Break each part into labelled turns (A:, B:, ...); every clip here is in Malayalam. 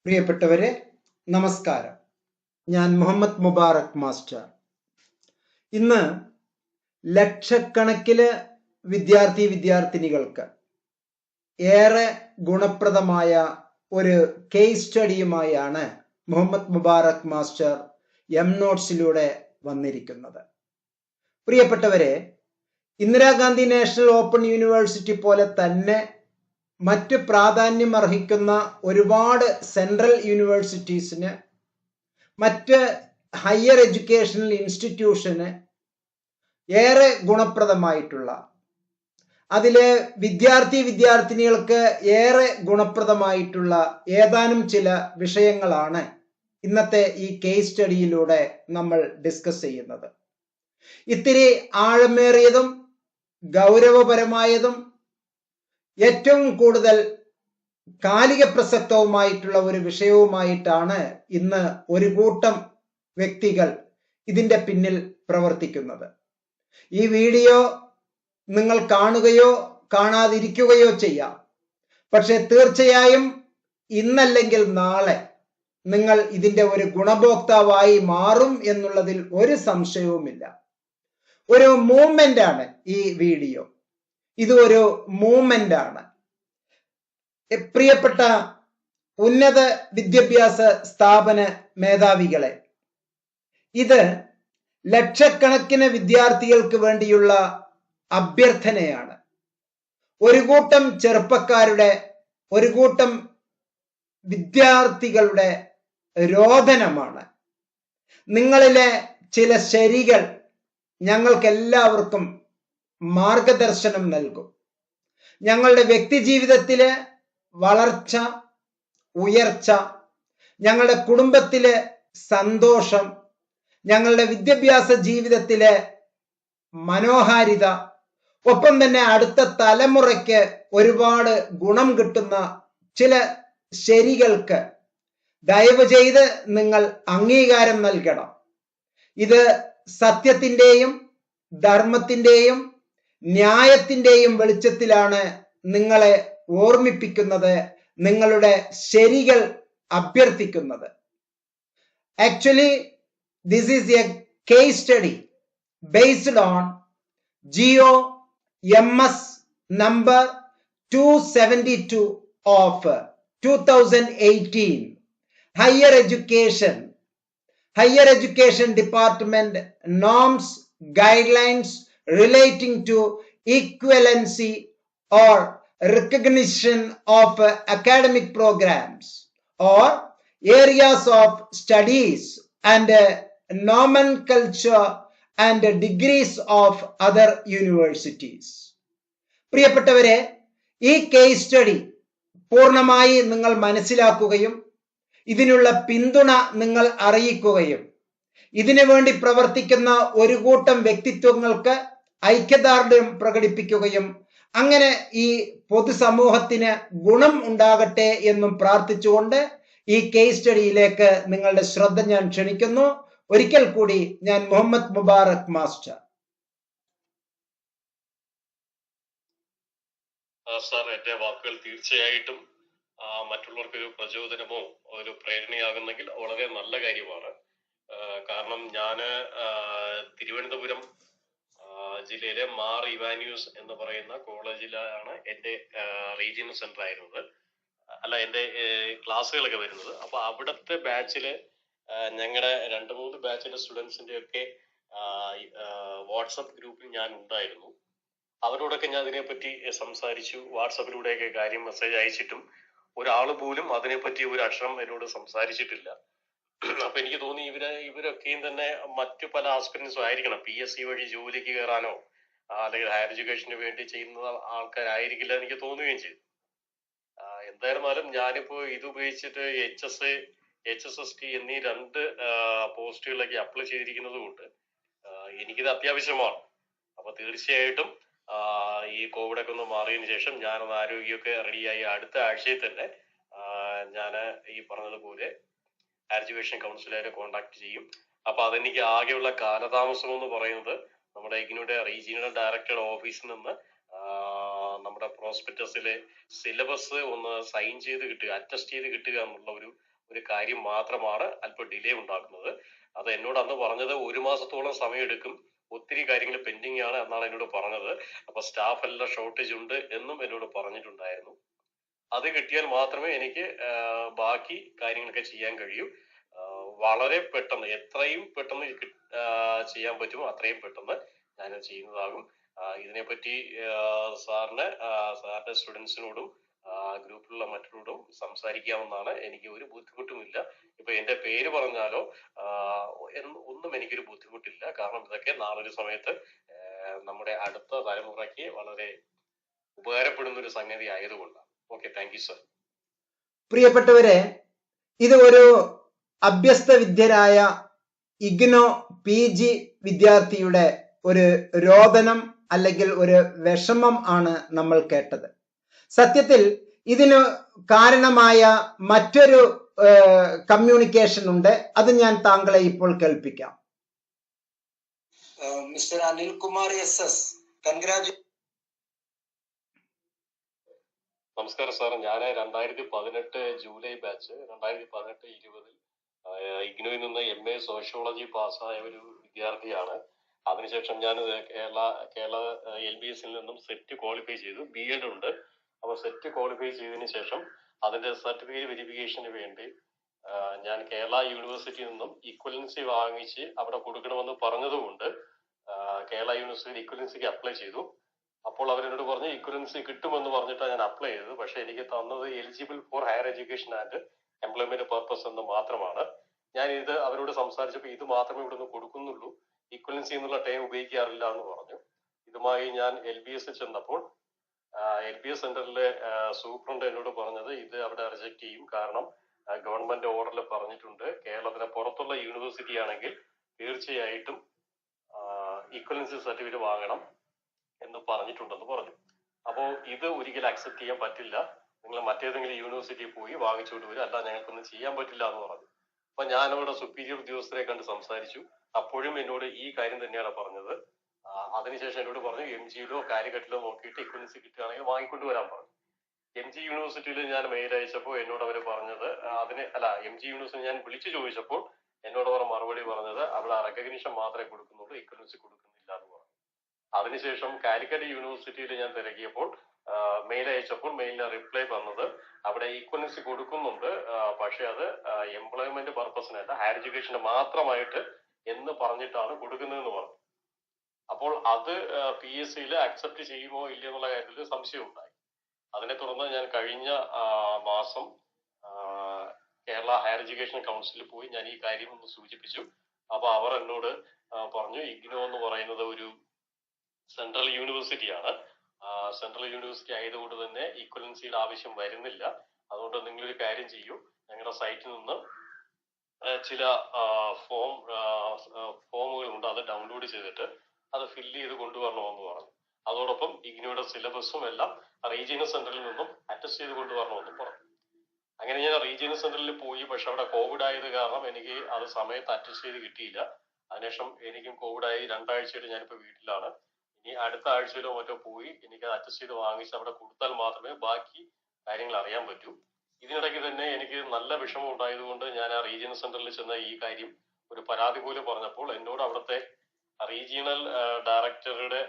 A: പ്രിയപ്പെട്ടവരെ, നമസ്കാരം. ഞാൻ മുഹമ്മദ് മുബാറക് മാസ്റ്റർ. ഇന്ന് ലക്ഷക്കണക്കിന് വിദ്യാർത്ഥിനികൾക്ക് ഏറെ ഗുണപ്രദമായ ഒരു കേസ് സ്റ്റഡിയുമായാണ് മുഹമ്മദ് മുബാറക് മാസ്റ്റർ നോട്ട്സിലൂടെ വന്നിരിക്കുന്നത്. പ്രിയപ്പെട്ടവരെ, ഇന്ദിരാഗാന്ധി നാഷണൽ ഓപ്പൺ യൂണിവേഴ്സിറ്റി പോലെ തന്നെ മറ്റ് പ്രാധാന്യം അർഹിക്കുന്ന ഒരുപാട് സെൻട്രൽ യൂണിവേഴ്സിറ്റീസിന്, മറ്റ് ഹയർ എഡ്യൂക്കേഷണൽ ഇൻസ്റ്റിറ്റ്യൂഷന് ഏറെ ഗുണപ്രദമായിട്ടുള്ള, അതിലെ വിദ്യാർത്ഥിനികൾക്ക് ഏറെ ഗുണപ്രദമായിട്ടുള്ള ഏതാനും ചില വിഷയങ്ങളാണ് ഇന്നത്തെ ഈ കേസ് സ്റ്റഡിയിലൂടെ നമ്മൾ ഡിസ്കസ് ചെയ്യുന്നത്. ഇത്തിരി ആഴമേറിയതും ഗൗരവപരമായതും ഏറ്റവും കൂടുതൽ കാലിക പ്രസക്തവുമായിട്ടുള്ള ഒരു വിഷയവുമായിട്ടാണ് ഇന്ന് ഒരു കൂട്ടം വ്യക്തികൾ ഇതിന്റെ പിന്നിൽ പ്രവർത്തിക്കുന്നത്. ഈ വീഡിയോ നിങ്ങൾ കാണുകയോ കാണാതിരിക്കുകയോ ചെയ്യാം. പക്ഷെ തീർച്ചയായും ഇന്നല്ലെങ്കിൽ നാളെ നിങ്ങൾ ഇതിന്റെ ഒരു ഗുണഭോക്താവായി മാറും എന്നുള്ളതിൽ ഒരു സംശയവുമില്ല. ഒരു മൂവ്മെന്റ് ആണ് ഈ വീഡിയോ. ഇത് ഒരു മൂവ്മെന്റ് ആണ്. പ്രിയപ്പെട്ട ഉന്നത വിദ്യാഭ്യാസ സ്ഥാപന മേധാവികളെ, ഇത് ലക്ഷക്കണക്കിന് വിദ്യാർത്ഥികൾക്ക് വേണ്ടിയുള്ള അഭ്യർത്ഥനയാണ്. ഒരു കൂട്ടം ചെറുപ്പക്കാരുടെ, ഒരു കൂട്ടം വിദ്യാർത്ഥികളുടെ രോദനമാണ്. നിങ്ങളിലെ ചില ശരികൾ ഞങ്ങൾക്കെല്ലാവർക്കും മാർഗദർശനം നൽകും. ഞങ്ങളുടെ വ്യക്തി ജീവിതത്തിലെ വളർച്ച, ഉയർച്ച, ഞങ്ങളുടെ കുടുംബത്തിലെ സന്തോഷം, ഞങ്ങളുടെ വിദ്യാഭ്യാസ ജീവിതത്തിലെ മനോഹാരിത, ഒപ്പം തന്നെ അടുത്ത തലമുറയ്ക്ക് ഒരുപാട് ഗുണം കിട്ടുന്ന ചില ശരികൾക്ക് ദയവ് ചെയ്ത് നിങ്ങൾ അംഗീകാരം നൽകണം. ഇത് സത്യത്തിന്റെയും ധർമ്മത്തിന്റെയും ന്യായത്തിന്റെയും വെളിച്ചത്തിലാണ് നിങ്ങളെ ഓർമ്മിപ്പിക്കുന്നത്, നിങ്ങളുടെ ശരികൾ അഭ്യർത്ഥിക്കുന്നത്. Actually this is a case study based on GOMS number 272 of 2018 Higher Education Department norms guidelines relating to equivalency or recognition of academic programs or areas of studies and nomenclature and degrees of other universities. പ്രിയപ്പെട്ടവരെ, ഈ കേസ് സ്റ്റഡി പൂർണ്ണമായി നിങ്ങൾ മനസ്സിലാക്കുകയും ഇതിനുള്ള പിന്തുണ നിങ്ങൾ അറിയിക്കുകയും ഇതിനു വേണ്ടി പ്രവർത്തിക്കുന്ന ഒരു കൂട്ടം വ്യക്തിത്വങ്ങൾക്ക് ഐക്യദാർഢ്യം പ്രകടിപ്പിക്കുകയും അങ്ങനെ ഈ പൊതുസമൂഹത്തിന് ഗുണം ഉണ്ടാകട്ടെ എന്നും പ്രാർത്ഥിച്ചുകൊണ്ട് ഈ കേസ് സ്റ്റഡിയിലേക്ക് നിങ്ങളുടെ ശ്രദ്ധ ഞാൻ ക്ഷണിക്കുന്നു. ഒരിക്കൽ കൂടി ഞാൻ മുഹമ്മദ് മുബാറക് മാസ്റ്റർ.
B: സാർ, എന്റെ വാക്കുകൾ തീർച്ചയായിട്ടും മറ്റുള്ളവർക്ക് ഒരു പ്രചോദനമോ ഒരു പ്രേരണയാകുന്നെങ്കിൽ വളരെ നല്ല കാര്യമാണ്. കാരണം ഞാന് തിരുവനന്തപുരം ജില്ലയിലെ മാർ ഇവാനിയൂസ് എന്ന് പറയുന്ന കോളേജിലാണ് എന്റെ റീജിയണൽ സെന്റർ ആയിരുന്നത്, അല്ല എന്റെ ക്ലാസ്സുകളൊക്കെ വരുന്നത്. അപ്പൊ അവിടുത്തെ ബാച്ചില് ഞങ്ങളുടെ 2-3 ബാച്ചിലെ സ്റ്റുഡൻസിന്റെ ഒക്കെ വാട്സപ്പ് ഗ്രൂപ്പിൽ ഞാൻ ഉണ്ടായിരുന്നു. അവരോടൊക്കെ ഞാൻ അതിനെപ്പറ്റി സംസാരിച്ചു. വാട്സപ്പിലൂടെയൊക്കെ കാര്യം മെസ്സേജ് അയച്ചിട്ടും ഒരാൾ പോലും അതിനെപ്പറ്റി ഒരു അക്ഷരം എന്നോട് സംസാരിച്ചിട്ടില്ല. അപ്പൊ എനിക്ക് തോന്നി ഇവരൊക്കെയും തന്നെ മറ്റു പല ആസ്പിറൻസും ആയിരിക്കണം. PSC വഴി ജോലിക്ക് കയറാനോ അല്ലെങ്കിൽ ഹയർ എഡ്യൂക്കേഷന് വേണ്ടി ചെയ്യുന്ന ആൾക്കാരായിരിക്കില്ല എനിക്ക് തോന്നുകയും ചെയ്തു. എന്തായിരുന്നാലും ഞാനിപ്പോ ഇത് ഉപയോഗിച്ചിട്ട് HSST എന്നീ 2 പോസ്റ്റുകളിലേക്ക് അപ്ലൈ ചെയ്തിരിക്കുന്നത് കൊണ്ട് എനിക്കിത് അത്യാവശ്യമാണ്. അപ്പൊ തീർച്ചയായിട്ടും ഈ കോവിഡൊക്കെ ഒന്ന് മാറിയതിനു ശേഷം ഞാനൊന്ന് ആരോഗ്യമൊക്കെ റെഡിയായി അടുത്ത ആഴ്ചയിൽ തന്നെ ഞാൻ ഈ പറഞ്ഞതുപോലെ ഹയർ എഡ്യൂക്കേഷൻ കൗൺസിലറെ കോൺടാക്ട് ചെയ്യും. അപ്പൊ അതെനിക്ക് ആകെയുള്ള കാലതാമസം എന്ന് പറയുന്നത് നമ്മുടെ ഇഗ്നോയുടെ റീജിയണൽ ഡയറക്ടറുടെ ഓഫീസിൽ നിന്ന് നമ്മുടെ പ്രോസ്പെക്ടസിലെ സിലബസ് ഒന്ന് സൈൻ ചെയ്ത് കിട്ടുക, അറ്റസ്റ്റ് ചെയ്ത് കിട്ടുക എന്നുള്ള ഒരു ഒരു കാര്യം മാത്രമാണ് അല്പം ഡിലേ ഉണ്ടാക്കുന്നത്. അത് എന്നോട് അന്ന് പറഞ്ഞത് 1 മാസത്തോളം സമയമെടുക്കും, ഒത്തിരി കാര്യങ്ങൾ പെൻഡിങ് ആണ് എന്നാണ് എന്നോട് പറഞ്ഞത്. അപ്പൊ സ്റ്റാഫ് എല്ലാം ഷോർട്ടേജ് ഉണ്ട് എന്നും എന്നോട് പറഞ്ഞിട്ടുണ്ടായിരുന്നു. അത് കിട്ടിയാൽ മാത്രമേ എനിക്ക് ബാക്കി കാര്യങ്ങളൊക്കെ ചെയ്യാൻ കഴിയൂ. വളരെ പെട്ടെന്ന്, എത്രയും പെട്ടെന്ന് ചെയ്യാൻ പറ്റുമോ അത്രയും പെട്ടെന്ന് ഞാൻ ചെയ്യുന്നതാകും. ഇതിനെപ്പറ്റി സാറിന്റെ സ്റ്റുഡൻസിനോടും ഗ്രൂപ്പിലുള്ള മറ്റുള്ളവരോടും സംസാരിക്കാവുന്നതാണ്. എനിക്ക് ഒരു ബുദ്ധിമുട്ടുമില്ല. ഇപ്പൊ എന്റെ പേര് പറഞ്ഞാലോ ഒന്നും എനിക്കൊരു ബുദ്ധിമുട്ടില്ല. കാരണം ഇതൊക്കെ നാളൊരു സമയത്ത് നമ്മുടെ അടുത്ത തലമുറയ്ക്ക് വളരെ ഉപകാരപ്പെടുന്ന ഒരു സംഗതി ആയതുകൊണ്ടാണ്. Okay, thank you sir.
A: പ്രിയപ്പെട്ടവരെ, ഇത് ഒരു അഭ്യസ്ത വിദ്യരായ ഇഗ്നോ PG വിദ്യാർത്ഥിയുടെ ഒരു രോദനം അല്ലെങ്കിൽ ഒരു വിഷമം ആണ് നമ്മൾ കേട്ടത്. സത്യത്തിൽ ഇതിന് കാരണമായ മറ്റൊരു കമ്മ്യൂണിക്കേഷൻ ഉണ്ട്. അത് ഞാൻ താങ്കളെ ഇപ്പോൾ കേൾപ്പിക്കാം.
C: Mister Anilkumar SS, congratulation.
B: നമസ്കാരം സാർ. ഞാൻ 2018 ജൂലൈ ബാച്ച് 2018-20 ഇഗ്നോയിൽ നിന്ന് MA സോഷ്യോളജി പാസ്സായ ഒരു വിദ്യാർത്ഥിയാണ്. അതിനുശേഷം ഞാൻ കേരള LBSൽ നിന്നും സെറ്റ് ക്വാളിഫൈ ചെയ്തു. BEd ഉണ്ട്. അപ്പൊ സെറ്റ് ക്വാളിഫൈ ചെയ്തതിനു ശേഷം അതിന്റെ സർട്ടിഫിക്കറ്റ് വെരിഫിക്കേഷന് വേണ്ടി ഞാൻ കേരള യൂണിവേഴ്സിറ്റിയിൽ നിന്നും ഇക്വലൻസി വാങ്ങിച്ച് അവിടെ കൊടുക്കണമെന്ന് പറഞ്ഞതുകൊണ്ട് കേരള യൂണിവേഴ്സിറ്റി ഇക്വലൻസിക്ക് അപ്ലൈ ചെയ്തു. അപ്പോൾ അവരെന്നോട് പറഞ്ഞു ഇക്വലൻസി കിട്ടുമെന്ന് പറഞ്ഞിട്ടാണ് ഞാൻ അപ്ലൈ ചെയ്തത്. പക്ഷെ എനിക്ക് തന്നത് eligible for higher education and employment purpose എന്ന് മാത്രമാണ്. ഞാൻ ഇത് അവരോട് സംസാരിച്ചപ്പോൾ ഇത് മാത്രമേ ഇവിടെ നിന്ന് കൊടുക്കുന്നുള്ളൂ, ഇക്വലൻസി എന്നുള്ള ടൈം ഉപയോഗിക്കാറില്ല എന്ന് പറഞ്ഞു. ഇതുമായി ഞാൻ LBS ചെന്നപ്പോൾ LBS സെന്ററിലെ സൂപ്രണ്ട് എന്നോട് പറഞ്ഞത് ഇത് അവിടെ റിജക്ട് ചെയ്യും. കാരണം ഗവൺമെന്റ് ഓർഡറിൽ പറഞ്ഞിട്ടുണ്ട് കേരളത്തിന് പുറത്തുള്ള യൂണിവേഴ്സിറ്റി ആണെങ്കിൽ തീർച്ചയായിട്ടും ഇക്വലൻസി സർട്ടിഫിക്കറ്റ് വാങ്ങണം എന്ന് പറഞ്ഞിട്ടുണ്ടെന്ന് പറഞ്ഞു. അപ്പോൾ ഇത് ഒരിക്കലും അക്സെപ്റ്റ് ചെയ്യാൻ പറ്റില്ല, നിങ്ങൾ മറ്റേതെങ്കിലും യൂണിവേഴ്സിറ്റിയിൽ പോയി വാങ്ങിച്ചുകൊണ്ട് വരും, അല്ല ഞങ്ങൾക്കൊന്നും ചെയ്യാൻ പറ്റില്ല എന്ന് പറഞ്ഞു. അപ്പൊ ഞാൻ അവിടെ സുപ്പീരിയർ ഉദ്യോഗസ്ഥരെ കണ്ട് സംസാരിച്ചു. അപ്പോഴും എന്നോട് ഈ കാര്യം തന്നെയാണ് പറഞ്ഞത്. അതിനുശേഷം എന്നോട് പറഞ്ഞു MGയിലോ കാലിക്കറ്റിലോ നോക്കിയിട്ട് ഇക്വലൻസി കിട്ടുകയാണെങ്കിൽ വാങ്ങിക്കൊണ്ട് വരാൻ പറഞ്ഞു. MG യൂണിവേഴ്സിറ്റിയിൽ ഞാൻ മെയിൽ അയച്ചപ്പോൾ എന്നോട് അവർ പറഞ്ഞത് MG യൂണിവേഴ്സിറ്റി ഞാൻ വിളിച്ചു ചോദിച്ചപ്പോൾ എന്നോട് അവർ മറുപടി പറഞ്ഞത് അവിടെ റെക്കഗ്നിഷൻ മാത്രമേ കൊടുക്കുന്നുള്ളൂ, ഇക്വലൻസി കൊടുക്കുന്നില്ല എന്ന് പറഞ്ഞു. അതിനുശേഷം കാലിക്കറ്റ് യൂണിവേഴ്സിറ്റിയിൽ ഞാൻ തിരക്കിയപ്പോൾ മെയിൽ അയച്ചപ്പോൾ മെയിലിന് റിപ്ലൈ വന്നത് അവിടെ ഈക്വലൻസി കൊടുക്കുന്നുണ്ട്, പക്ഷെ അത് എംപ്ലോയ്മെന്റ് പർപ്പസിനല്ല ഹയർ എഡ്യൂക്കേഷന് മാത്രമായിട്ട് എന്ന് പറഞ്ഞിട്ടാണ് കൊടുക്കുന്നതെന്ന് പറഞ്ഞു. അപ്പോൾ അത് PSCയിൽ അക്സെപ്റ്റ് ചെയ്യുമോ ഇല്ലയോ എന്നുള്ള കാര്യത്തിൽ സംശയം ഉണ്ടായി. അതിനെ തുടർന്ന് ഞാൻ കഴിഞ്ഞ മാസം കേരള ഹയർ എഡ്യൂക്കേഷൻ കൗൺസിലിൽ പോയി ഞാൻ ഈ കാര്യം ഒന്ന് സൂചിപ്പിച്ചു. അപ്പൊ അവർ എന്നോട് പറഞ്ഞു ഇഗ്നോ എന്ന് പറയുന്നത് ഒരു സെൻട്രൽ യൂണിവേഴ്സിറ്റിയാണ്, സെൻട്രൽ യൂണിവേഴ്സിറ്റി ആയതുകൊണ്ട് തന്നെ ഈക്വലൻസിയുടെ ആവശ്യം വരുന്നില്ല. അതുകൊണ്ട് നിങ്ങളൊരു കാര്യം ചെയ്യൂ, ഞങ്ങളുടെ സൈറ്റിൽ നിന്ന് ചില ഫോമുകൾ ഉണ്ട്, അത് ഡൗൺലോഡ് ചെയ്തിട്ട് അത് ഫില്ല് ചെയ്ത് കൊണ്ടുവരണമെന്ന് പറഞ്ഞു. അതോടൊപ്പം ഇഗ്നോയുടെ സിലബസും എല്ലാം റീജിയണൽ സെന്ററിൽ നിന്നും അറ്റസ്റ്റ് ചെയ്ത് കൊണ്ടുവരണമെന്നും പറഞ്ഞു. അങ്ങനെ ഞാൻ റീജിയണൽ സെന്ററിൽ പോയി. പക്ഷെ അവിടെ കോവിഡ് ആയത് കാരണം എനിക്ക് അത് സമയത്ത് അറ്റസ്റ്റ് ചെയ്ത് കിട്ടിയില്ല. അതിനുശേഷം എനിക്കും കോവിഡായി 2 ആഴ്ചയായിട്ട് ഞാനിപ്പോ വീട്ടിലാണ്. ഇനി അടുത്ത ആഴ്ചയിലോ മറ്റോ പോയി എനിക്ക് അത് അറ്റസ്റ്റ് ചെയ്ത് വാങ്ങിച്ച് അവിടെ കൊടുത്താൽ മാത്രമേ ബാക്കി കാര്യങ്ങൾ അറിയാൻ പറ്റൂ. ഇതിനിടയ്ക്ക് തന്നെ എനിക്ക് നല്ല വിഷമം ഉണ്ടായതുകൊണ്ട് ഞാൻ ആ റീജിയണൽ സെന്ററിൽ ചെന്ന ഈ കാര്യം ഒരു പരാതി പോലും പറഞ്ഞപ്പോൾ എന്നോട് അവിടുത്തെ റീജിയണൽ ഡയറക്ടറുടെ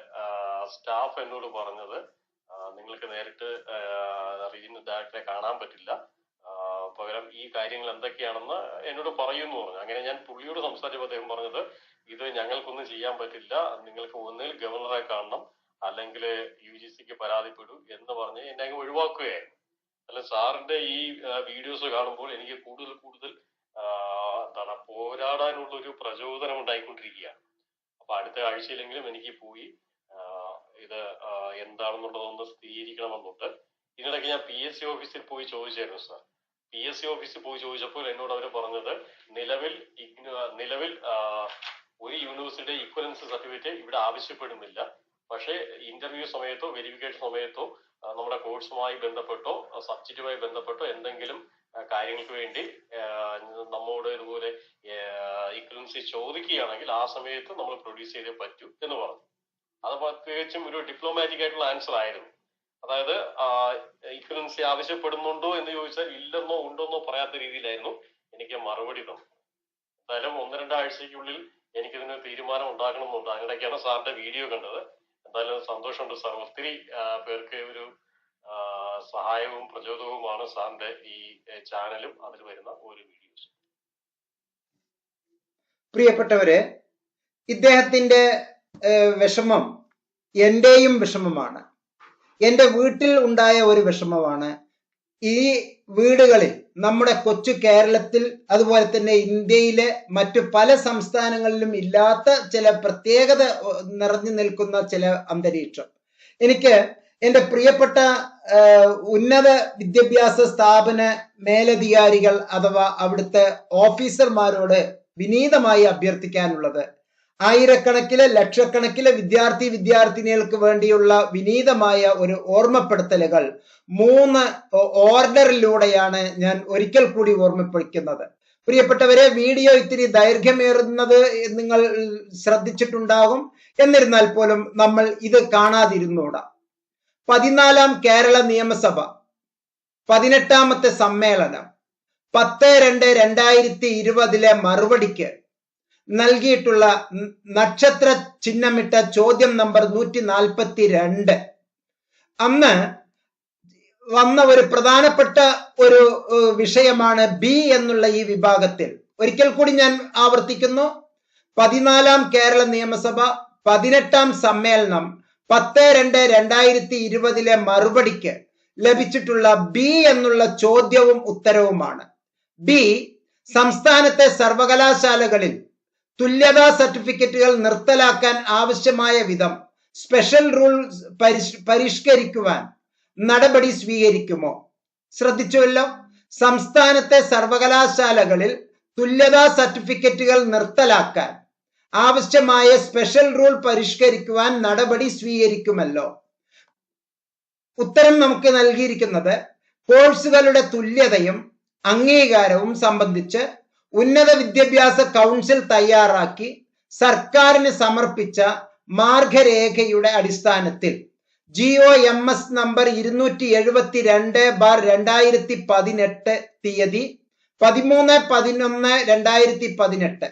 B: സ്റ്റാഫ് എന്നോട് പറഞ്ഞത് നിങ്ങൾക്ക് നേരിട്ട് റീജിയണൽ ഡയറക്ടറെ കാണാൻ പറ്റില്ല, പകരം ഈ കാര്യങ്ങൾ എന്തൊക്കെയാണെന്ന് എന്നോട് പറയുമെന്ന് പറഞ്ഞു. അങ്ങനെ ഞാൻ പുള്ളിയോട് സംസാരിച്ചപ്പോൾ അദ്ദേഹം പറഞ്ഞത് ഇത് ഞങ്ങൾക്കൊന്നും ചെയ്യാൻ പറ്റില്ല, നിങ്ങൾക്ക് ഒന്നിൽ ഗവർണറെ കാണണം അല്ലെങ്കിൽ UGCക്ക് പരാതിപ്പെടൂ എന്ന് പറഞ്ഞ് എന്നെ അങ്ങ് ഒഴിവാക്കുകയായിരുന്നു. അല്ല, സാറിന്റെ ഈ വീഡിയോസ് കാണുമ്പോൾ എനിക്ക് കൂടുതൽ പോരാടാനുള്ള ഒരു പ്രചോദനം ഉണ്ടായിക്കൊണ്ടിരിക്കുകയാണ്. അപ്പൊ അടുത്ത ആഴ്ചയിലെങ്കിലും എനിക്ക് പോയി ഇത് എന്താണെന്നുള്ളതൊന്ന് സ്ഥിരീകരിക്കണമെന്നുണ്ട്. ഇതിനിടയ്ക്ക് ഞാൻ PSC ഓഫീസിൽ പോയി ചോദിച്ചായിരുന്നു സാർ. PSC ഓഫീസിൽ പോയി ചോദിച്ചപ്പോൾ എന്നോട് അവർ പറഞ്ഞത് നിലവിൽ ഒരു യൂണിവേഴ്സിറ്റിയുടെ ഈക്വലൻസി സർട്ടിഫിക്കറ്റ് ഇവിടെ ആവശ്യപ്പെടുന്നില്ല. പക്ഷേ ഇന്റർവ്യൂ സമയത്തോ വെരിഫിക്കേഷൻ സമയത്തോ നമ്മുടെ കോഴ്സുമായി ബന്ധപ്പെട്ടോ സബ്ജക്റ്റുമായി ബന്ധപ്പെട്ടോ എന്തെങ്കിലും കാര്യങ്ങൾക്ക് വേണ്ടി നമ്മോട് ഇതുപോലെ ഈക്വലൻസി ചോദിക്കുകയാണെങ്കിൽ ആ സമയത്ത് നമ്മൾ പ്രൊഡ്യൂസ് ചെയ്തേ പറ്റൂ എന്ന് പറഞ്ഞു. അത് തികച്ചും ഒരു ഡിപ്ലോമാറ്റിക് ആയിട്ടുള്ള ആൻസർ ആയിരുന്നു. അതായത് ഇക്വലൻസി ആവശ്യപ്പെടുന്നുണ്ടോ എന്ന് ചോദിച്ചാൽ ഇല്ലെന്നോ ഉണ്ടെന്നോ പറയാത്ത രീതിയിലായിരുന്നു എനിക്ക് മറുപടി തന്നു. എന്തായാലും 1-2 ആഴ്ചയ്ക്കുള്ളിൽ എനിക്കിതിന് തീരുമാനം ഉണ്ടാക്കണമെന്നുണ്ട്. അങ്ങനെയൊക്കെയാണ് സാറിന്റെ വീഡിയോ കണ്ടത്. എന്തായാലും സന്തോഷമുണ്ട് സാർ. ഒത്തിരി പേർക്ക് ഒരു സഹായവും പ്രചോദനവുമാണ് സാറിന്റെ ഈ ചാനലും അതിൽ വരുന്ന ഓരോ വീഡിയോസ്.
A: പ്രിയപ്പെട്ടവരെ, ഇദ്ദേഹത്തിന്റെ വിഷമം എന്റെയും വിഷമമാണ്. എന്റെ വീട്ടിൽ ഉണ്ടായ ഒരു വിഷമമാണ്. ഈ വീടുകളിൽ നമ്മുടെ കൊച്ചു കേരളത്തിൽ അതുപോലെ തന്നെ ഇന്ത്യയിലെ മറ്റു പല സംസ്ഥാനങ്ങളിലും ഇല്ലാത്ത ചില പ്രത്യേകത നിറഞ്ഞു നിൽക്കുന്ന ചില അന്തരീക്ഷം. എനിക്ക് എന്റെ പ്രിയപ്പെട്ട ഉന്നത വിദ്യാഭ്യാസ സ്ഥാപന മേലധികാരികൾ അഥവാ അവിടുത്തെ ഓഫീസർമാരോട് വിനീതമായി അഭ്യർത്ഥിക്കാനുള്ളത്, ആയിരക്കണക്കിന് ലക്ഷക്കണക്കിന് വിദ്യാർത്ഥിനികൾക്ക് വേണ്ടിയുള്ള വിനീതമായ ഒരു ഓർമ്മപ്പെടുത്തലുകൾ 3 ഓർഡറിലൂടെയാണ് ഞാൻ ഒരിക്കൽ കൂടി ഓർമ്മിപ്പിക്കുന്നത്. പ്രിയപ്പെട്ടവരെ, വീഡിയോ ഇത്തിരി ദൈർഘ്യമേറുന്നത് നിങ്ങൾ ശ്രദ്ധിച്ചിട്ടുണ്ടാകും. എന്നിരുന്നാൽ പോലും നമ്മൾ ഇത് കാണാതിരുന്നൂടാ. 14ാം കേരള നിയമസഭ 18ാമത്തെ സമ്മേളനം 10/2/2020 മറുപടിക്ക് നൽകിയിട്ടുള്ള നക്ഷത്ര ചിഹ്നമിട്ട ചോദ്യം നമ്പർ 142 അന്ന് വന്ന ഒരു പ്രധാനപ്പെട്ട ഒരു വിഷയമാണ് ബി എന്നുള്ള ഈ വിഭാഗത്തിൽ. ഒരിക്കൽ കൂടി ഞാൻ ആവർത്തിക്കുന്നു, 14ാം കേരള നിയമസഭ 18ാം സമ്മേളനം 10/2/2020 മറുപടിക്ക് ലഭിച്ചിട്ടുള്ള ബി എന്നുള്ള ചോദ്യവും ഉത്തരവുമാണ്. ബി, സംസ്ഥാനത്തെ സർവകലാശാലകളിൽ തുല്യതാ സർട്ടിഫിക്കറ്റുകൾ നിർത്തലാക്കാൻ ആവശ്യമായ വിധം സ്പെഷ്യൽ റൂൾസ് പരിഷ്കരിക്കുവാൻ നടപടി സ്വീകരിക്കുമോ? ശ്രദ്ധിച്ചുവല്ലോ, സംസ്ഥാനത്തെ സർവകലാശാലകളിൽ തുല്യതാ സർട്ടിഫിക്കറ്റുകൾ നിർത്തലാക്കാൻ ആവശ്യമായ സ്പെഷ്യൽ റൂൾ പരിഷ്കരിക്കുവാൻ നടപടി സ്വീകരിക്കുമല്ലോ. ഉത്തരം നമുക്ക് നൽകിയിരിക്കുന്നത് കോഴ്സുകളുടെ തുല്യതയും അംഗീകാരവും സംബന്ധിച്ച് ഉന്നത വിദ്യാഭ്യാസ കൗൺസിൽ തയ്യാറാക്കി സർക്കാരിന് സമർപ്പിച്ച മാർഗരേഖയുടെ അടിസ്ഥാനത്തിൽ GOMS നമ്പർ 272/2018 തീയതി 13/11/2018,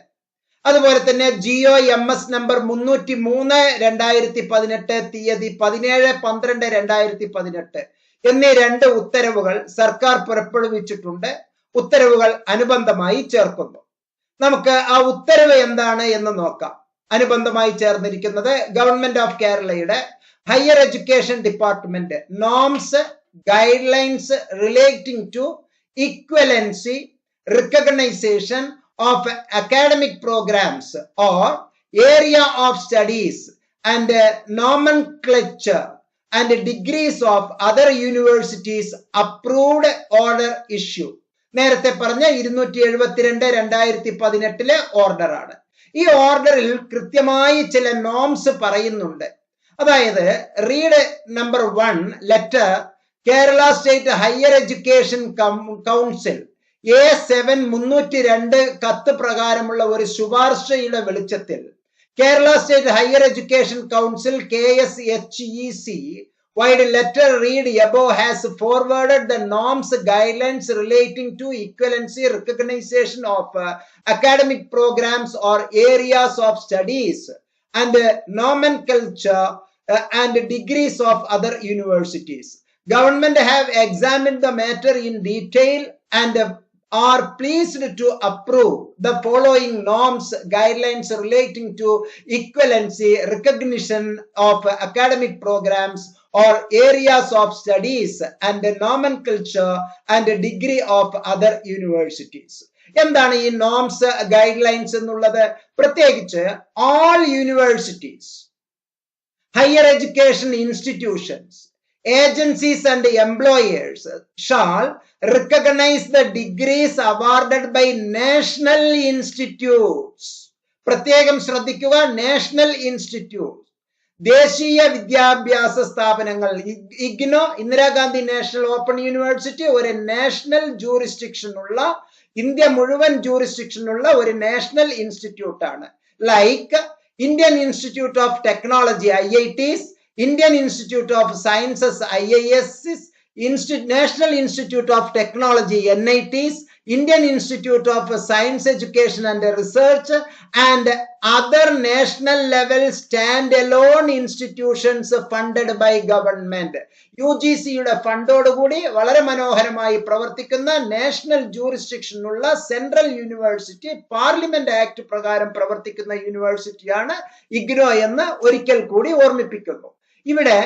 A: അതുപോലെ തന്നെ GOMS നമ്പർ 303/2018 തീയതി 17/12/2018 എന്നീ 2 ഉത്തരവുകൾ സർക്കാർ പുറപ്പെടുവിച്ചിട്ടുണ്ട്. ഉത്തരവുകൾ അനുബന്ധമായി ചേർക്കുന്നു. നമുക്ക് ആ ഉത്തരവ് എന്താണ് എന്ന് നോക്കാം. അനുബന്ധമായി ചേർന്നിരിക്കുന്നത് ഗവൺമെന്റ് ഓഫ് കേരളയുടെ higher education department norms guidelines relating to equivalency recognisation of academic programs or area of studies and nomenclature and degrees of other universities approved order issue. നേരത്തെ പറഞ്ഞ 272/2018 ഓർഡർ ആണ്. ഈ ഓർഡറിൽ കൃത്യമായി ചില നോംസ് പറയുന്നുണ്ട്. അതായത് read number 1 letter Kerala state higher education council A7302 കത്ത് പ്രകാരമുള്ള ഒരു ശുപാർശയുടെ വെളിച്ചത്തിൽ Kerala state higher education council KSHEC wide letter read above has forwarded the norms guidelines relating to equivalency recognition of academic programs or areas of studies and nomenclature and degrees of other universities. Government have examined the matter in detail and are pleased to approve the following norms guidelines relating to equivalency recognition of academic programs or areas of studies and nomenclature and degree of other universities. എന്താണ് ഈ നോംസ് ഗൈഡ്ലൈൻസ് എന്നുള്ളത്? പ്രത്യേകിച്ച് all universities, higher education institutions, agencies and employers shall recognize the degrees awarded by national institutes. പ്രത്യേകം ശ്രദ്ധിക്കുക, നാഷണൽ ഇൻസ്റ്റിറ്റ്യൂട്ട്, ദേശീയ വിദ്യാഭ്യാസ സ്ഥാപനങ്ങൾ. IGNOU, Indira Gandhi national open university ഒരു നാഷണൽ ജൂറിസ്ഡിക്ഷൻ ഉള്ള, ഇന്ത്യ മുഴുവൻ ജൂറിസ്ഡിക്ഷൻ ഉള്ള ഒരു നാഷണൽ ഇൻസ്റ്റിറ്റ്യൂട്ട് ആണ്. Like Indian institute of technology IITs, Indian Institute of Sciences IISs, National Institute of Technology NITs, Indian Institute of Science Education and Research, and other national level standalone institutions funded by government. UGCയുടെ ഫണ്ടോടുകൂടി വളരെ മനോഹരമായി പ്രവർത്തിക്കുന്ന നാഷണൽ ജൂറിസ്ഡിക്ഷൻ ഉള്ള സെൻട്രൽ യൂണിവേഴ്സിറ്റി പാർലമെന്റ് ആക്ട് പ്രകാരം പ്രവർത്തിക്കുന്ന യൂണിവേഴ്സിറ്റിയാണ് ഇഗ്നോ എന്ന് ഒരിക്കൽ കൂടി ഓർമ്മിപ്പിക്കുന്നു. ഇവിടെ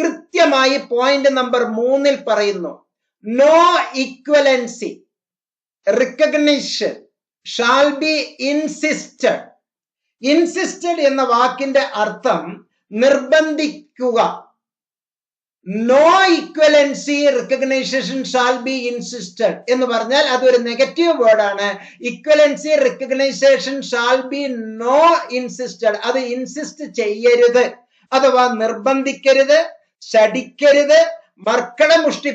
A: കൃത്യമായി പോയിന്റ് നമ്പർ 3 പറയുന്നു, no equivalency recognition shall be insisted. Insisted എന്ന വാക്കിന്റെ അർത്ഥം നിർബന്ധിക്കുക. No equivalency recognisation shall be insisted എന്ന് പറഞ്ഞാൽ അതൊരു നെഗറ്റീവ് വേർഡാണ്. Equivalency recognisation shall be no insisted, അത് ഇൻസിസ്റ്റ് ചെയ്യരുത് അഥവാ നിർബന്ധിക്കരുത്, ശടിക്കരുത്, മർക്കടമുഷ്ടി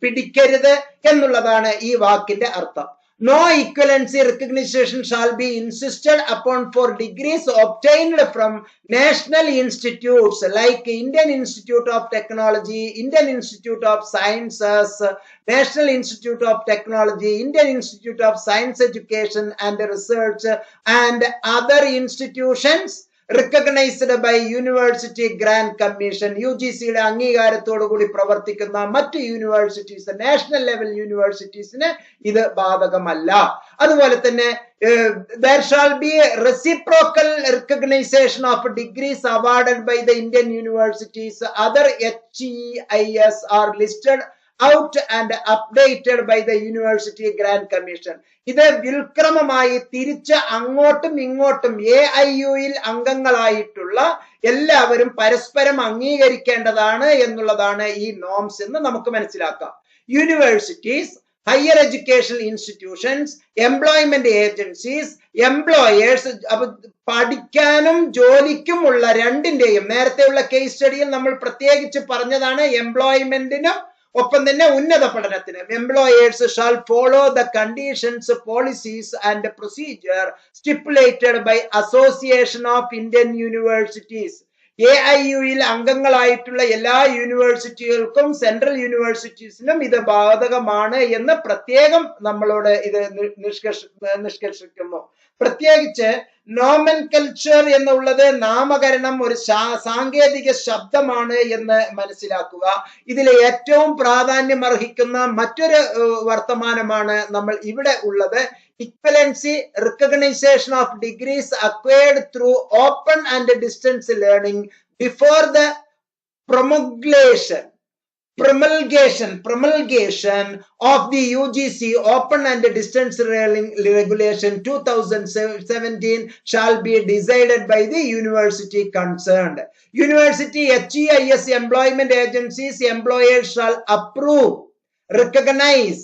A: പിടിക്കരുത് എന്നുള്ളതാണ് ഈ വാക്കിന്റെ അർത്ഥം. No equivalency recognition shall be insisted upon for degrees obtained from national institutes like Indian Institute of Technology, Indian Institute of Sciences, National Institute of Technology, Indian Institute of Science Education and Research, and other institutions recognized by University Grant Commission. UGCയുടെ അംഗീകാരത്തോടു കൂടി പ്രവർത്തിക്കുന്ന മറ്റ് യൂണിവേഴ്സിറ്റീസ്, നാഷണൽ ലെവൽ യൂണിവേഴ്സിറ്റീസിന് ഇത് ബാധകമല്ല. അതുപോലെ തന്നെ there shall be reciprocal recognition of degrees awarded by the Indian universities. Other HEIS are listed out and updated by the University Grant Commission. ഇത് വിൽക്രമമായി തിരിച്ച് അങ്ങോട്ടും ഇങ്ങോട്ടും AIUയിൽ അംഗങ്ങളായിട്ടുള്ള എല്ലാവരും പരസ്പരം അംഗീകരിക്കേണ്ടതാണ് എന്നുള്ളതാണ് ഈ നോംസ് എന്ന് നമുക്ക് മനസ്സിലാക്കാം. Universities, higher education institutions, employment agencies, employers, പഠിക്കാനും ജോലിക്കുമുള്ള രണ്ടിന്റെയും നേരത്തെയുള്ള കേസ് സ്റ്റഡിയിൽ നമ്മൾ പ്രത്യേകിച്ച് പറഞ്ഞതാണ് എംപ്ലോയ്മെന്റിനും ഒപ്പം തന്നെ ഉന്നത പഠനത്തിന്. Employers shall follow the conditions, policies and procedure stipulated by association of Indian universities. AIUയിൽ അംഗങ്ങളായിട്ടുള്ള എല്ലാ യൂണിവേഴ്സിറ്റികൾക്കും സെൻട്രൽ യൂണിവേഴ്സിറ്റീസിനും ഇത് ബാധകമാണ് എന്ന് പ്രത്യേകം നമ്മളോട് ഇത് നിഷ്കർഷിക്കുന്നു. പ്രത്യേകിച്ച് നോമൻകൾച്ചർ എന്നുള്ളത് നാമകരണം ഒരു സാങ്കേതിക ശബ്ദമാണ് എന്ന് മനസ്സിലാക്കുക. ഇതിലെ ഏറ്റവും പ്രാധാന്യം അർഹിക്കുന്ന മറ്റൊരു വർത്തമാനമാണ് നമ്മൾ ഇവിടെ ഉള്ളത്. Equivalency recognition of degrees acquired through open and distance learning before the promulgation of the UGC Open and Distance Learning Regulation 2017 shall be decided by the university concerned. University HEIS employment agencies, employers shall approve, recognize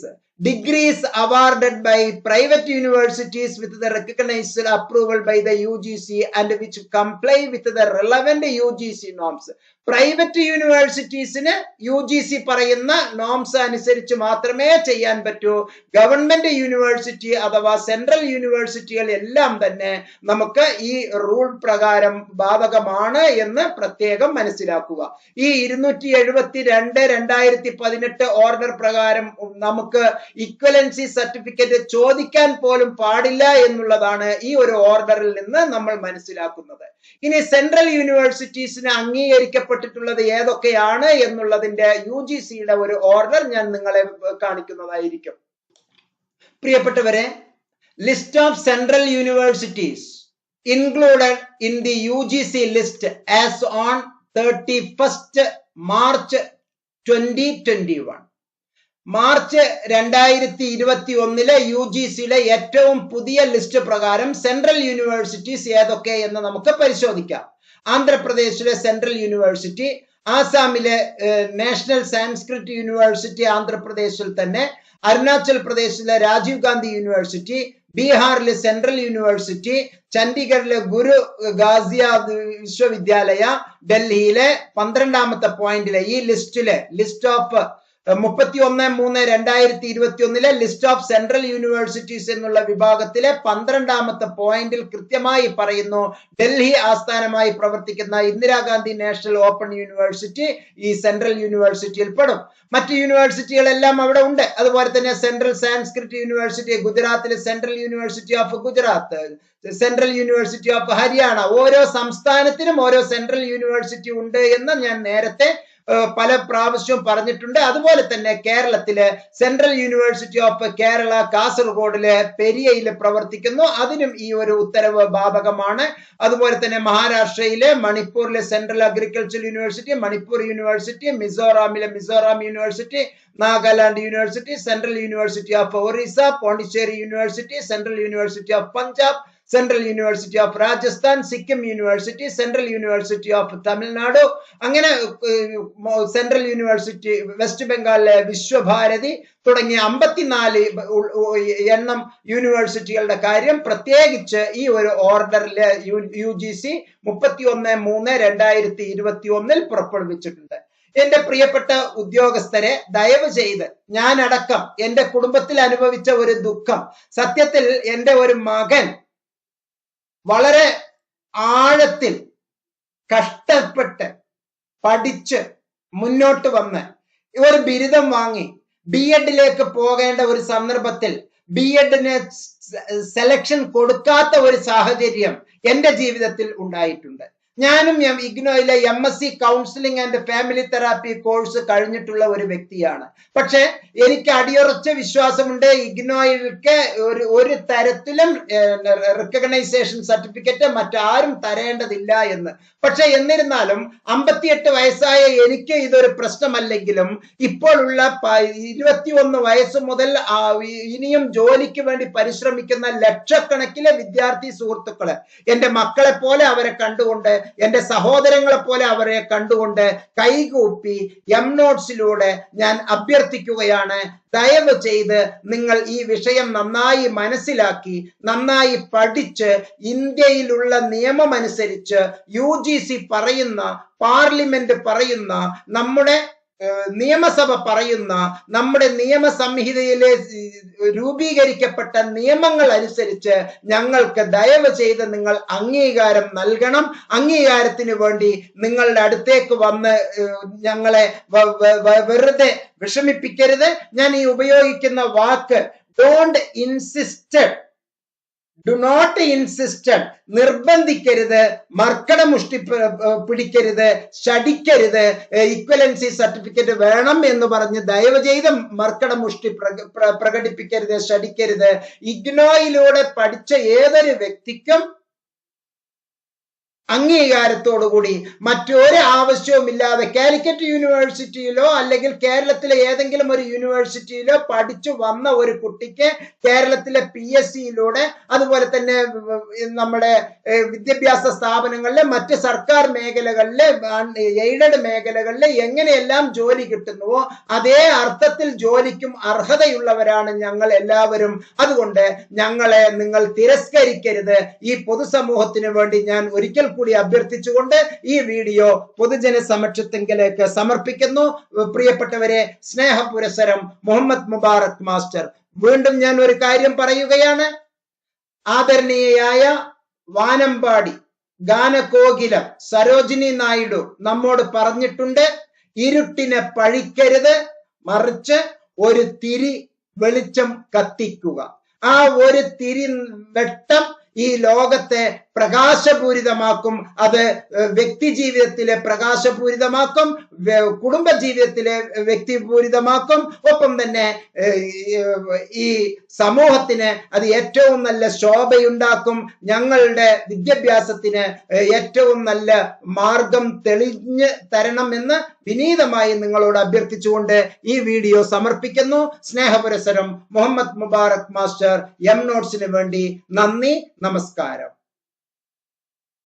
A: degrees awarded by private universities with the recognized approval by the UGC and which comply with the relevant UGC norms. Private യൂണിവേഴ്സിറ്റീസിന് UGC പറയുന്ന നോംസ് അനുസരിച്ച് മാത്രമേ ചെയ്യാൻ പറ്റൂ. ഗവൺമെന്റ് യൂണിവേഴ്സിറ്റി അഥവാ സെൻട്രൽ യൂണിവേഴ്സിറ്റികൾ എല്ലാം തന്നെ നമുക്ക് ഈ റൂൾ പ്രകാരം ബാധകമാണ് എന്ന് പ്രത്യേകം മനസ്സിലാക്കുക. ഈ 272/2018 ഓർഡർ പ്രകാരം നമുക്ക് ഇക്വലൻസി സർട്ടിഫിക്കറ്റ് ചോദിക്കാൻ പോലും പാടില്ല എന്നുള്ളതാണ് ഈ ഒരു ഓർഡറിൽ നിന്ന് നമ്മൾ മനസ്സിലാക്കുന്നത്. ഇനി സെൻട്രൽ യൂണിവേഴ്സിറ്റീസിന് അംഗീകരിക്കപ്പെട്ടിട്ടുള്ളത് ഏതൊക്കെയാണ് എന്നുള്ളതിന്റെ UGCയുടെ ഒരു ഓർഡർ ഞാൻ നിങ്ങളെ കാണിക്കുന്നതായിരിക്കും. പ്രിയപ്പെട്ടവരെ, list of central universities included in the UGC list as on 31st March 2021. March 2021 UGCയിലെ ഏറ്റവും പുതിയ ലിസ്റ്റ് പ്രകാരം സെൻട്രൽ യൂണിവേഴ്സിറ്റീസ് ഏതൊക്കെ എന്ന് നമുക്ക് പരിശോധിക്കാം. ആന്ധ്രാപ്രദേശിലെ സെൻട്രൽ യൂണിവേഴ്സിറ്റി, ആസാമിലെ നാഷണൽ സാൻസ്ക്രിറ്റ് യൂണിവേഴ്സിറ്റി ആന്ധ്രാപ്രദേശിൽ തന്നെ, അരുണാചൽ പ്രദേശിലെ രാജീവ് ഗാന്ധി യൂണിവേഴ്സിറ്റി, ബീഹാറിലെ സെൻട്രൽ യൂണിവേഴ്സിറ്റി, ചണ്ഡീഗഡിലെ ഗുരു ഗാസിയ വിശ്വവിദ്യാലയ, ഡൽഹിയിലെ 12ാമത്തെ പോയിന്റിലെ ഈ list of 31/3/2021 list of central universities എന്നുള്ള വിഭാഗത്തിലെ 12ാമത്തെ പോയിന്റിൽ കൃത്യമായി പറയുന്നു, ഡൽഹി ആസ്ഥാനമായി പ്രവർത്തിക്കുന്ന ഇന്ദിരാഗാന്ധി നാഷണൽ ഓപ്പൺ യൂണിവേഴ്സിറ്റി ഈ സെൻട്രൽ യൂണിവേഴ്സിറ്റിയിൽ പെടും. മറ്റ് യൂണിവേഴ്സിറ്റികളെല്ലാം അവിടെ ഉണ്ട്. അതുപോലെ തന്നെ സെൻട്രൽ സാൻസ്ക്രിറ്റ് യൂണിവേഴ്സിറ്റി, ഗുജറാത്തിലെ central university of Gujarat, central university of Haryana, ഓരോ സംസ്ഥാനത്തിനും ഓരോ സെൻട്രൽ യൂണിവേഴ്സിറ്റി ഉണ്ട് എന്ന് ഞാൻ നേരത്തെ പല പ്രാവശ്യവും പറഞ്ഞിട്ടുണ്ട്. അതുപോലെ തന്നെ കേരളത്തിലെ സെൻട്രൽ യൂണിവേഴ്സിറ്റി ഓഫ് കേരള കാസർഗോഡിലെ പെരിയയിൽ പ്രവർത്തിക്കുന്നു. അതിനും ഈ ഒരു ഉത്തരവ് ബാധകമാണ്. അതുപോലെ തന്നെ മഹാരാഷ്ട്രയിലെ മണിപ്പൂരിലെ central agriculture university, Manipur university, മിസോറാമിലെ Mizoram university, Nagaland university, central university of Orissa, Pondicherry university, central university of Punjab, central university of Rajasthan, Sikkim university, central university of Tamil Nadu, അങ്ങനെ സെൻട്രൽ യൂണിവേഴ്സിറ്റി വെസ്റ്റ് ബംഗാളിലെ വിശ്വഭാരതി തുടങ്ങിയ 54 എണ്ണം യൂണിവേഴ്സിറ്റികളുടെ കാര്യം പ്രത്യേകിച്ച് ഈ ഒരു ഓർഡറിലെ UGC 31/3/2021 പുറപ്പെടുവിച്ചിട്ടുണ്ട്. എന്റെ പ്രിയപ്പെട്ട ഉദ്യോഗസ്ഥരെ, ദയവ് ചെയ്ത് ഞാനടക്കം എന്റെ കുടുംബത്തിൽ അനുഭവിച്ച ഒരു ദുഃഖം, സത്യത്തിൽ എന്റെ ഒരു മകൻ വളരെ ആഴത്തിൽ കഷ്ടപ്പെട്ട് പഠിച്ച് മുന്നോട്ട് വന്ന് ഒരു ബിരുദം വാങ്ങി BEdലേക്ക് പോകേണ്ട ഒരു സന്ദർഭത്തിൽ BEdന് സെലക്ഷൻ കൊടുക്കാത്ത ഒരു സാഹചര്യം എന്റെ ജീവിതത്തിൽ ഉണ്ടായിട്ടുണ്ട്. ഞാനും ഇഗ്നോയിലെ MSc counselling and family therapy course കഴിഞ്ഞിട്ടുള്ള ഒരു വ്യക്തിയാണ്. പക്ഷെ എനിക്ക് അടിയുറച്ച വിശ്വാസമുണ്ട് ഇഗ്നോയിൽക്ക് ഒരു തരത്തിലും റെക്കഗ്നൈസേഷൻ സർട്ടിഫിക്കറ്റ് മറ്റാരും തരേണ്ടതില്ല എന്ന്. പക്ഷെ എന്നിരുന്നാലും 58 വയസ്സായ എനിക്ക് ഇതൊരു പ്രശ്നമല്ലെങ്കിലും ഇപ്പോഴുള്ള 21 വയസ്സ് മുതൽ ഇനിയും ജോലിക്ക് വേണ്ടി പരിശ്രമിക്കുന്ന ലക്ഷക്കണക്കിലെ വിദ്യാർത്ഥി സുഹൃത്തുക്കളെ, എന്റെ മക്കളെ പോലെ അവരെ കണ്ടുകൊണ്ട്, എന്റെ സഹോദരങ്ങളെ പോലെ അവരെ കണ്ടുകൊണ്ട് കൈകൂപ്പി MNotes-ലൂടെ ഞാൻ അഭ്യർത്ഥിക്കുകയാണ്, ദയവ് ചെയ്ത് നിങ്ങൾ ഈ വിഷയം നന്നായി മനസ്സിലാക്കി നന്നായി പഠിച്ച് ഇന്ത്യയിലുള്ള നിയമം അനുസരിച്ച് UGC പറയുന്ന, പാർലമെന്റ് പറയുന്ന, നമ്മുടെ നിയമസഭ പറയുന്ന, നമ്മുടെ നിയമ സംഹിതയിലെ രൂപീകരിക്കപ്പെട്ട നിയമങ്ങൾ അനുസരിച്ച് ഞങ്ങൾക്ക് ദയവ് ചെയ്ത് നിങ്ങൾ അംഗീകാരം നൽകണം. അംഗീകാരത്തിന് വേണ്ടി നിങ്ങളുടെ അടുത്തേക്ക് വന്ന് ഞങ്ങളെ വെറുതെ വിഷമിപ്പിക്കരുത്. ഞാൻ ഈ ഉപയോഗിക്കുന്ന വാക്ക് don't insisted, do not insisted, നിർബന്ധിക്കരുത്, മർക്കടമുഷ്ടി പിടിക്കരുത്, ശടിക്കരുത്, ഇക്വലൻസി സർട്ടിഫിക്കറ്റ് വേണം എന്ന് പറഞ്ഞ് ദയവ് ചെയ്ത് മർക്കടമുഷ്ടി പ്രകടിപ്പിക്കരുത്, ശടിക്കരുത്. ഇഗ്നോയിലൂടെ പഠിച്ച ഏതൊരു വ്യക്തിക്കും അംഗീകാരത്തോടുകൂടി മറ്റൊരു ആവശ്യവുമില്ലാതെ കാലിക്കറ്റ് യൂണിവേഴ്സിറ്റിയിലോ അല്ലെങ്കിൽ കേരളത്തിലെ ഏതെങ്കിലും ഒരു യൂണിവേഴ്സിറ്റിയിലോ പഠിച്ചു വന്ന ഒരു കുട്ടിക്ക് കേരളത്തിലെ PSCയിലൂടെ, അതുപോലെ തന്നെ നമ്മുടെ വിദ്യാഭ്യാസ സ്ഥാപനങ്ങളിലെ മറ്റ് സർക്കാർ മേഖലകളിലെ എയ്ഡഡ് മേഖലകളിലെ എങ്ങനെയെല്ലാം ജോലി കിട്ടുന്നുവോ അതേ അർത്ഥത്തിൽ ജോലിക്കും അർഹതയുള്ളവരാണ് ഞങ്ങൾ എല്ലാവരും. അതുകൊണ്ട് ഞങ്ങളെ നിങ്ങൾ തിരസ്കരിക്കരുത്. ഈ പൊതുസമൂഹത്തിന് വേണ്ടി ഞാൻ ഒരിക്കൽ കൂടി അഭ്യർത്ഥിച്ചുകൊണ്ട് ഈ വീഡിയോ പൊതുജന സമക്ഷത്തിലേക്ക് സമർപ്പിക്കുന്നു. പ്രിയപ്പെട്ടവരെ, സ്നേഹപുരസരം മുഹമ്മദ് മുബാറക് മാസ്റ്റർ. വീണ്ടും ഞാൻ ഒരു കാര്യം പറയുകയാണ്. ആദരണീയയായ വാനമ്പാടി ഗാനകോകിലം സരോജിനി നായിഡു നമ്മോട് പറഞ്ഞിട്ടുണ്ട്, ഇരുട്ടിനെ പഴിക്കരുത്, മറിച്ച് ഒരു തിരി വെളിച്ചം കത്തിക്കുക. ആ ഒരു തിരി വെട്ടം ഈ ലോകത്തെ പ്രകാശപൂരിതമാക്കും. അത് വ്യക്തി ജീവിതത്തിലെ പ്രകാശപൂരിതമാക്കും, കുടുംബ ജീവിതത്തിലെ വ്യക്തിപൂരിതമാക്കും. ഒപ്പം തന്നെ ഈ സമൂഹത്തിന് അത് ഏറ്റവും നല്ല ശോഭയുണ്ടാക്കും. ഞങ്ങളുടെ വിദ്യാഭ്യാസത്തിന് ഏറ്റവും നല്ല മാർഗം തെളിഞ്ഞ് തരണമെന്ന് വിനീതമായി നിങ്ങളോട് അഭ്യർത്ഥിച്ചുകൊണ്ട് ഈ വീഡിയോ സമർപ്പിക്കുന്നു. സ്നേഹപുരസരം മുഹമ്മദ് മുബാറക് മാസ്റ്റർ, MNotes-ന് വേണ്ടി. നന്ദി, നമസ്കാരം.